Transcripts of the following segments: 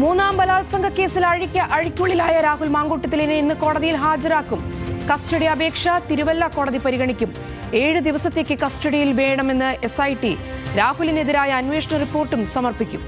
മൂന്നാം ബലാത്സംഗ കേസിൽ അഴിക്കുള്ളിലായ രാഹുൽ മാങ്കൂട്ടത്തിലിനെ ഇന്ന് കോടതിയിൽ ഹാജരാക്കും. കസ്റ്റഡി അപേക്ഷ തിരുവല്ല കോടതി പരിഗണിക്കും. 7 ദിവസത്തേക്ക് കസ്റ്റഡിയിൽ വേണമെന്ന് SIT. രാഹുലിനെതിരായ അന്വേഷണ റിപ്പോർട്ടും സമർപ്പിക്കും.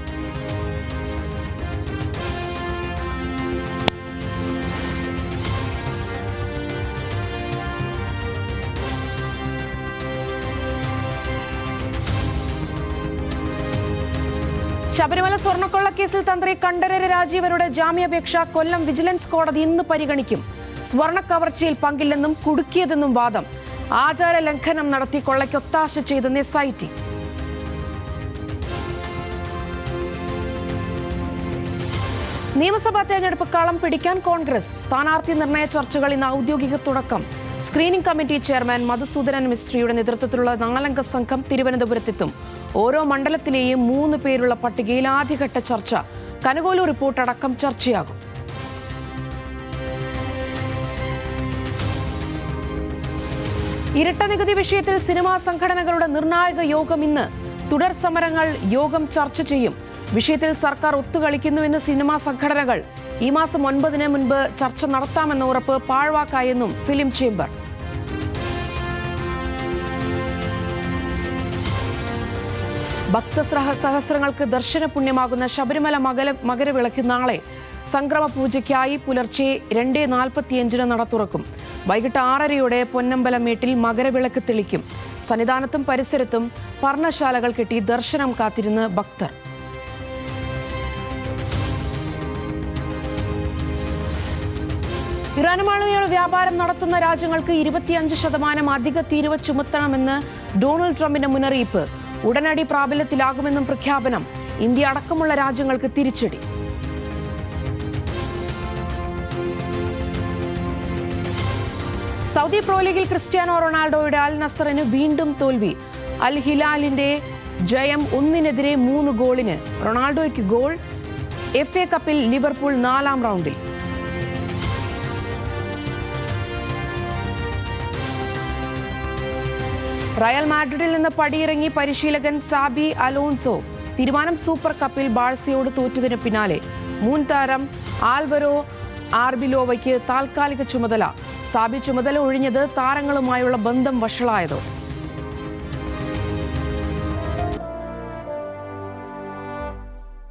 ശബരിമല സ്വർണ്ണക്കൊള്ളക്കേസിൽ തന്ത്രി കണ്ഠരര് രാജീവരുടെ ജാമ്യാപേക്ഷ കൊല്ലം വിജിലൻസ് കോടതി ഇന്ന് പരിഗണിക്കും. സ്വർണ്ണ കവർച്ചയിൽ പങ്കില്ലെന്നും കുടുക്കിയതെന്നും വാദം. ആചാര ലംഘനം നടത്തി കൊള്ളയ്ക്കൊത്താശ ചെയ്തെന്ന് SIT. നിയമസഭാ തെരഞ്ഞെടുപ്പ് കളം പിടിക്കാൻ കോൺഗ്രസ്. സ്ഥാനാർത്ഥി നിർണയ ചർച്ചകൾ ഇന്ന് ഔദ്യോഗിക തുടക്കം. സ്ക്രീനിംഗ് കമ്മിറ്റി ചെയർമാൻ മധുസൂദനൻ മിസ്ത്രിയുടെ നേതൃത്വത്തിലുള്ള 4-അംഗ സംഘം തിരുവനന്തപുരത്തെത്തും. ഓരോ മണ്ഡലത്തിലെയും 3 പേരുള്ള പട്ടികയിൽ ആദ്യഘട്ട ചർച്ച. കനകോലു റിപ്പോർട്ട് അടക്കം ചർച്ചയാകും. ഇരട്ട നികുതി വിഷയത്തിൽ സിനിമാ സംഘടനകളുടെ നിർണായക യോഗം ഇന്ന്. തുടർ സമരങ്ങൾ യോഗം ചർച്ച ചെയ്യും. വിഷയത്തിൽ സർക്കാർ ഒത്തുകളിക്കുന്നുവെന്ന് സിനിമാ സംഘടനകൾ. ഈ മാസം 9-ന് മുൻപ് ചർച്ച നടത്താമെന്ന ഉറപ്പ് പാഴ്വാക്കായെന്നും ഫിലിം ചേംബർ. ഭക്തസഹസ്രങ്ങൾക്ക് ദർശന പുണ്യമാകുന്ന ശബരിമല മകരവിളക്ക് നാളെ. സംക്രമ പൂജയ്ക്കായി പുലർച്ചെ 2:45-ന് നട തുറക്കും. വൈകിട്ട് 6:30-യോടെ പൊന്നമ്പലമേട്ടിൽ മകരവിളക്ക് തെളിക്കും. സന്നിധാനത്തും പരിസരത്തും പർണശാലകൾ കെട്ടി ദർശനം കാത്തിരുന്ന് ഭക്തർ. ഇറാനുമായുള്ള വ്യാപാരം നടത്തുന്ന രാജ്യങ്ങൾക്ക് 25% അധിക തീരുവ ചുമത്തണമെന്ന് ഡൊണാൾഡ് ട്രംപിന്റെ മുന്നറിയിപ്പ്. ഉടനടി പ്രാബല്യത്തിലാകുമെന്നും പ്രഖ്യാപനം. ഇന്ത്യ അടക്കമുള്ള രാജ്യങ്ങൾക്ക് തിരിച്ചടി. സൗദി പ്രോ ലീഗിൽ ക്രിസ്ത്യാനോ റൊണാൾഡോയുടെ അൽ നസറിന് വീണ്ടും തോൽവി. അൽ ഹിലാലിന്റെ ജയം 1-നെതിരെ 3 ഗോളിന്. റൊണാൾഡോയ്ക്ക് ഗോൾ. FA കപ്പിൽ ലിവർപൂൾ 4-ാം റൗണ്ടിൽ. റയൽ മാഡ്രിഡിൽ നിന്ന് പടിയിറങ്ങി പരിശീലകൻ സാബി അലോൺസോ. തീരുമാനം സൂപ്പർ കപ്പിൽ ബാഴ്സയോട് തോറ്റതിന് പിന്നാലെ. മുൻ താരം ആൽവരോ ആർബിലോവയ്ക്ക് താൽക്കാലിക ചുമതല. സാബി ചുമതല ഒഴിഞ്ഞത് താരങ്ങളുമായുള്ള ബന്ധം വഷളായതോ.